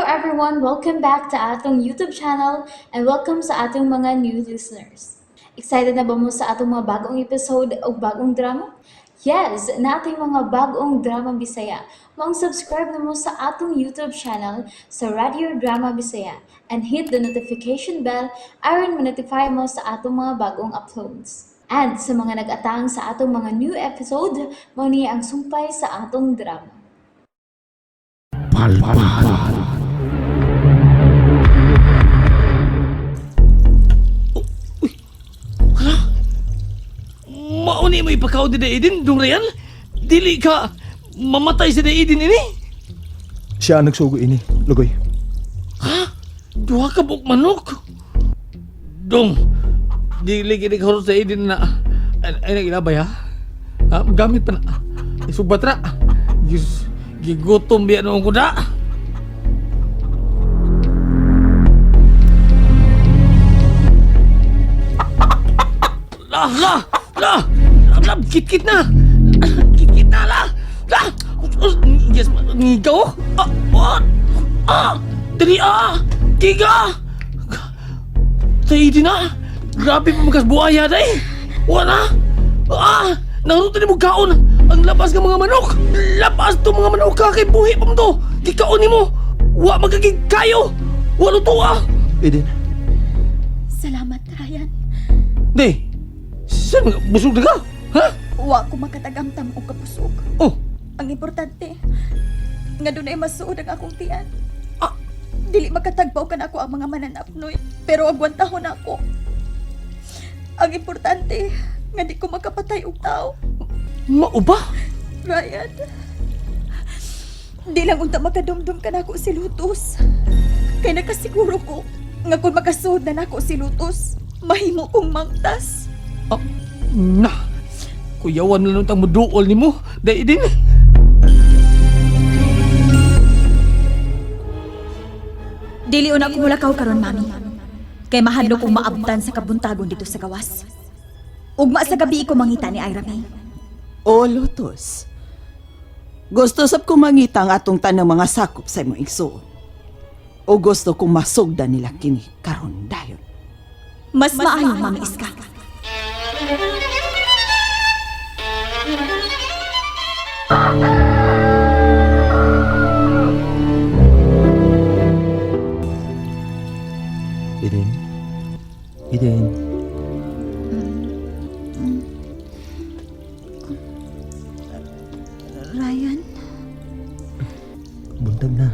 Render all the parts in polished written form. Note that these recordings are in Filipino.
everyone! Welcome back to atong YouTube channel and welcome sa atong mga new listeners. Excited na ba mo sa atong mga bagong episode o bagong drama? Yes, na ating mga bagong drama Bisaya. Mag-subscribe na mo sa atong YouTube channel sa Radio Drama Bisaya and hit the notification bell aron ma-notify mo sa atong mga bagong uploads. And sa mga nag-atang sa atong mga new episode, mo niya ang sumpay sa atong drama. Mauni mo ipakaw di Daidin, Dong Ryan? Dili ka mamatay sa Daidin ini? Siya ang nagsugo ini, Lugoy. Ha? Duha ka buk manok? Dong, dili kinig horot sa Daidin na ay nagilabay ha? Gamit pa na. Isubat ra. Gigutom biya noong kuda. Lah! Kit-kit na! Kit-kit na, lah! Yes, ngigaw? Dali, Giga! Tayo na! Grabe pa magas buhaya, day! Wala! Naruto ni mo kaon! Ang labas ng mga manok! Labas to mga manok ka! Kay buhi pa mo to! Gikaon ni mo! Wa magagig kayo! Walo to, Eden, Salamat, Ryan. Day! Saan nga? Busog na ka? Ha? Wa ko makatagamtam o kapusog. Oh! Ang importante, nga doon ay masuod ang akong tiyan. Ah! Dili makatagbaw ka na ako ang mga mananapnoy, pero agwantahon ako. Ang importante, nga di ko makapatay og tao. Mauba? Ryan, di lang unta makadumdum ka na ako si Lutos. Kay nakasiguro ko, nga kung makasuod na nako si Lutos, mahimo kong mangtas. Kuyawan na lang tang muduol ni mo. Dahil din. Dili una ko mulakaw karon, mami. Kay mahadlo kong maabtan sa kabuntagon dito sa gawas. Ugma sa gabi ko mangita ni Ira May. O Lotus, gusto sab ko mangita ang atong tanang mga sakop sa imong igsuon. O gusto kong masugdan nila kini karon dayon. Mas maayo, Mami Iska. Eden. Ryan, Buntag na.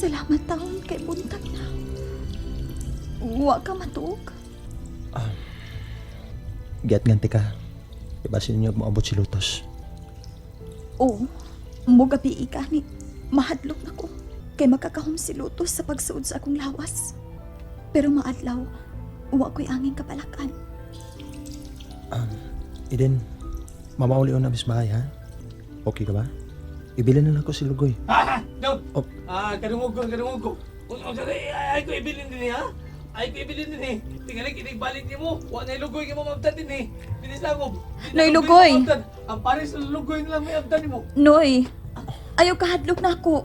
salamat taon kay buntag na. Wa ka matuog. Giat ganti ka. Ibasin niyo moabot si Lutos. Oo, mo gabi ka ni mahadlok na ko. Kay makakahom si Lutos sa pagsuod sa akong lawas. Pero maadlaw, wa ko'y angin kapalakan. Eden, mamauli na bis bahay, ha? Okay ka ba? Ibilin na lang ko si Lugoy. No! Oh. Kadungog ko. Ay ko ibilin din ha? Ay ko ibilin din Tingalik, balik ni mo. Wa na ilugoy ka mo mabtan din Bilis lang mo. Noy, lugoy. Ang pares na lugoy na lang may abtan mo. Noy, ayaw kahadlok na ako.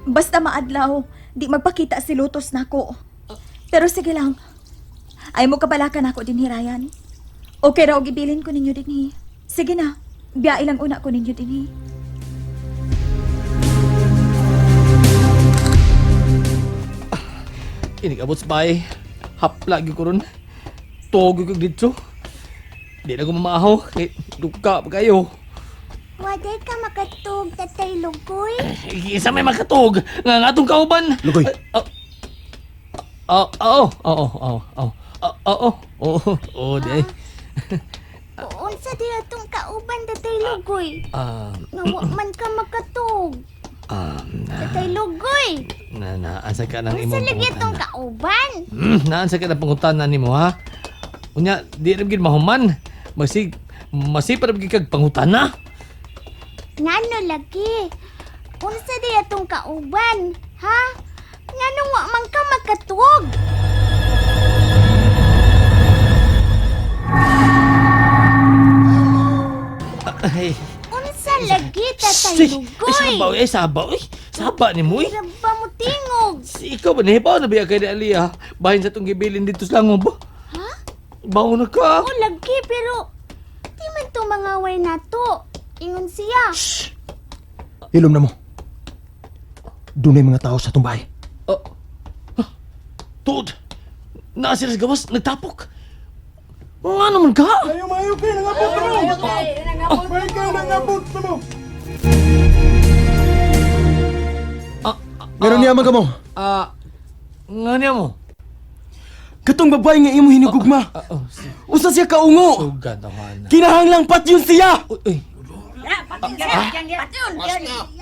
Basta maadlaw, di magpakita si Lutos na ako. Pero sige lang, ay mo kabalakan ako din, Ryan. Okay raw, gibilin ko ninyo din. Sige na, biya ilang una ko ninyo din. Ini abot sa bahay. Hapla ko ron. Togo ko dito. Di na ko mamahaw. Duka pa kayo. Waday ka makatug, Tatay Lugoy? Isa may makatog. Nga atong kauban. Lugoy! Oo, di ay. Unsa di atong kauban, Tatay Lugoy? Nga wa man ka makatug, Tatay Lugoy? Naansa ka ng Unsa imong lagi atong kauban? Naansa ka ng pangutanan nimo ha? Unya, di rin gid mahuman. Masipar rin kag pangutana. Ngano lagi? Unsa di atong kauban, ha? Nganong wa man ka makatug? Ay, Unsa lagi, Tatay Ay, Lugoy? sabaw. Sapa ni mo eh. Hirap ba mo tingog? Si ikaw ba nahibaw na biya kay Aliyah? Bahin sa itong gibilin dito sa langob. Ha? Bawo na ka. O lagi pero di man to mangaway na to. Ingon siya. Hilom na mo. Doon mga tao sa itong bahay. Tuod. Naa sila sa gawas, nagtapok. Nga naman ka. Mayo kayo, nangabot na mo! Mayo kayo, nangabot na mo! Meron niya mga mo. Nga niya mo. Katong babae nga imo hinugugma. Usa siya kaungo. Sugad naman. Kinahanglang patyon siya. Uy.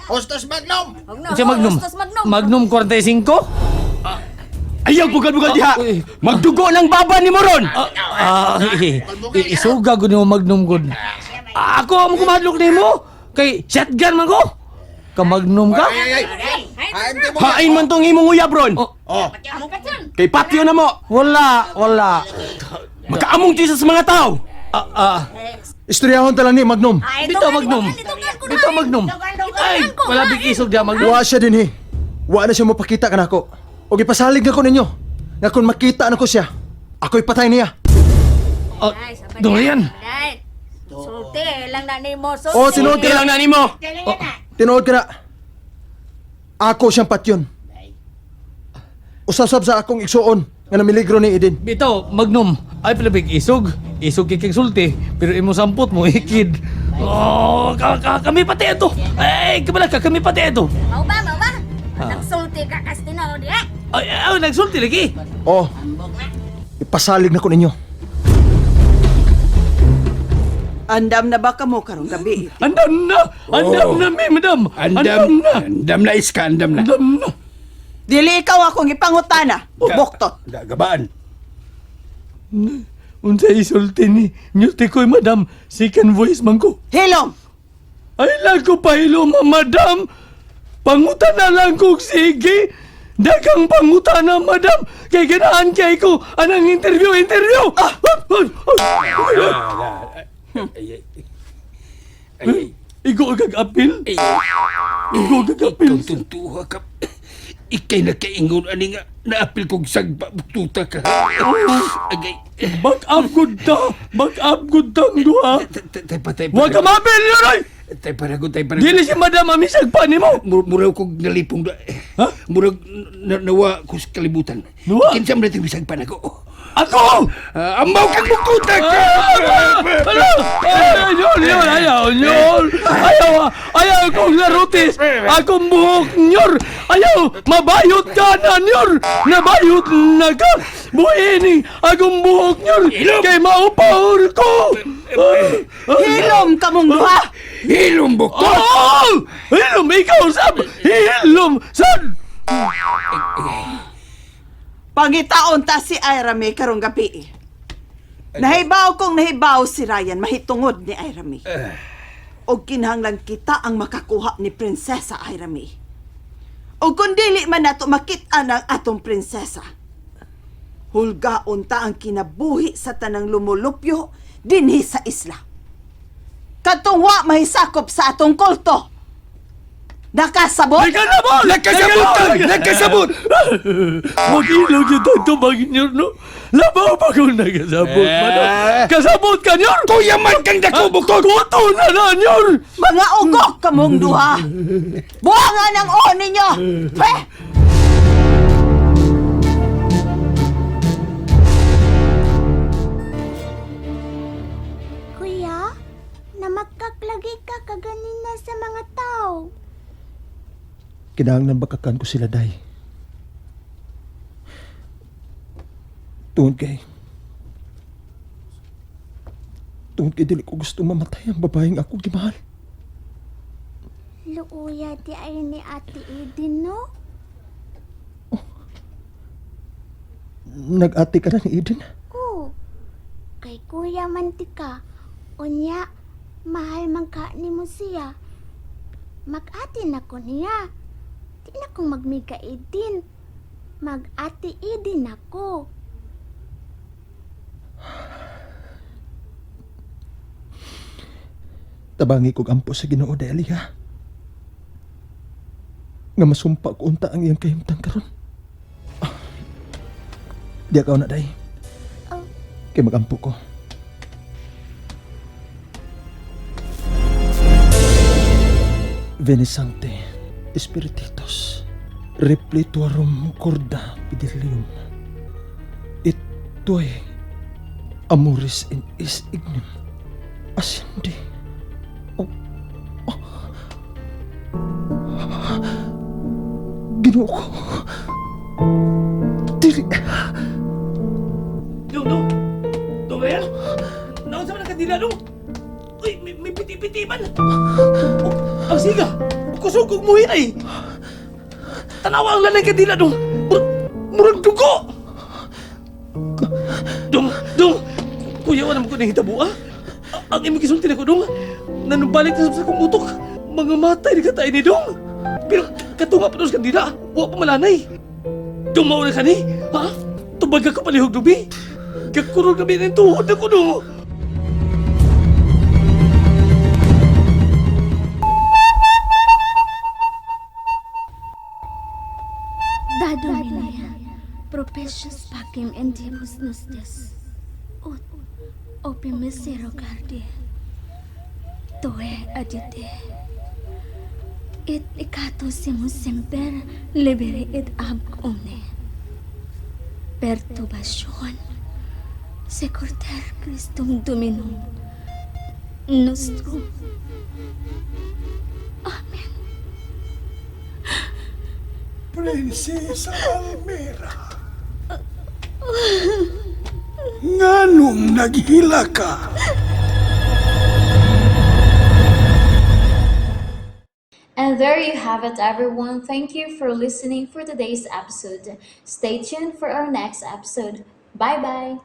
Hostas Magnum! Siya Magnum. Magnum 45? Ayaw bugal-bugal diha. Uy. Magdugo ng baba ni Moron. Isuga ko ni mo Magnum good. Ako ang kumadlok ni mo. Kay shotgun man ko. Ka Magnum ka? Hain man tong imong uyabron. Kay patyo na mo. Wala. Makaamong ti sa mga tao. Istoryahon talang ni Magnum. Bito Magnum. Bito Magnum. Ay, wala big isog diya Magnum. Wa siya din Wa na siya mapakita ka na ako. O ipasalig na ko ninyo. Nga kung makita na ko siya, ako'y patay niya. Dorian. Sulti lang na ni mo. O, tinuod ka Okay lang na. na nimo. Tinuod ka na. Ako siyang patyon. Usasab sa akong igsuon nga namiligro ni Eden. Bito, Magnum. Ay, pala big isog. Isog kikig sulti. Pero imo sampot mo, ikid. Oh, kami pati ito. Ay, kabala ka, kami pati ito. Mau ba? Nagsulti ka kastino diha. Ay, nagsulti lagi. O, ipasalig na ko ninyo. Andam na ba ka mo karong gabi? Andam na, mi, madam. Andam na iska, andam na. Andam na. Dili ikaw akong ipangutana. Buktot. Gabaan. Unsa isulti ni Nyuti ko'y madam, second voice man ko. Hilom! Ay, lago pa ilo, madam. Pangutan na lang kong sige. Dagang pangutan na, madam. Kay ganaan kay ko. Anang interview. Igo agag-apil. Igo agag-apil. Ikaw tuntuha ka. Ikay nakaingon ani nga naapil kong sagba buktuta ka. Agay. Back-up good ta ang duha. Tay Huwag ka mapil yun, ay! Tay paragon. Dili si madam amisag pa ni mo. Muraw kong nalipong da. Ha? Muraw nawa ko sa kalibutan. Nawa? Kinsa man natin bisag pa na ko. Ako! Amaw kang buktuta ka! Ano? Ayaw kong larutis. Akong buhok nyor. Ayaw, mabayot ka na nyor. Nabayot na ka. Buhini, akong buhok nyor. Kay maupahor ko. Hilom ka mong duha! Hilong buktot! Oh! Hilom, ikaw sab! Hilom, sad! Pangitaon ta si Ira May karong gabi. Nahibaw kong nahibaw si Ryan mahitungod ni Ira May. O kinahanglan kita ang makakuha ni Prinsesa Ira May. O kung dili man nato makita ng atong prinsesa, hulgaon ta ang kinabuhi sa tanang lumulupyo dinhi sa isla. Katungwa mahisakop sa atong kulto. Nakasabot? Nakasabot! Mag-ilog yung tanto mag-nyor, no? Labaw pa kung nagasabot man. Kasabot ka, nyor! Kuya man kang dako buktot! Kuto na, nyor! Mga ugok kamong duha! Buwangan ang o ninyo! Pweh! Kuya, namagkaklagi ka kaganina sa mga tao. Kinahanglan bakakan ko sila, day. Tungod kay dili ko gusto mamatay ang babaeng ako gimahal. Luuya di ay ni Ate Eden, no? Nag-ati ka na ni Eden. Oo. Kay Kuya Mantika, unya, mahal man ka ni mo siya. Mag-ati na ko niya. Di na kong magmiga Eden. Mag-ati Eden ako. Tabangi kog ampo sa Ginoo, Delia. nga masumpa ko unta ang iyang kahimtang karon. Di ka na day. Oh. Kay magampo ko. Venesante, Espirititos, Replituarum corda pidilium. Ito'y amoris in is ignum. Ascendi. Oh. Oh. Ginoo ko. Dili. Dong! Dong, Rhea? Naon sa mga nakadila, Dong? Uy, may piti-piti man! Oh, ang siga! Kusugog mo yun ay! Tanawa ang lalay kadila, Dong! Murag dugo! Dong! Kuya, wala mo ko nahitabo, ah? Ang imong gisulti na ko, Dong! Nanubalik na sa kong utok! Mga matay ni katay ni Dong! Pero katunga pa doon sa kandila, huwag pa malanay! Dong, mauna ka ni! Ha? Tubag ka palihog dubi! Kakurog na ng tuhod na ko, Dong! Da Dominia, propitious pacem intibus nostis, ut optimis rogardi, toe adite, et icatusimus semper liberi et ab omne, perturbation, securter Christum Dominum nostrum. Amen. Prinsesa Almera. Nganong naghila ka? And there you have it, everyone. Thank you for listening for today's episode. Stay tuned for our next episode. Bye bye.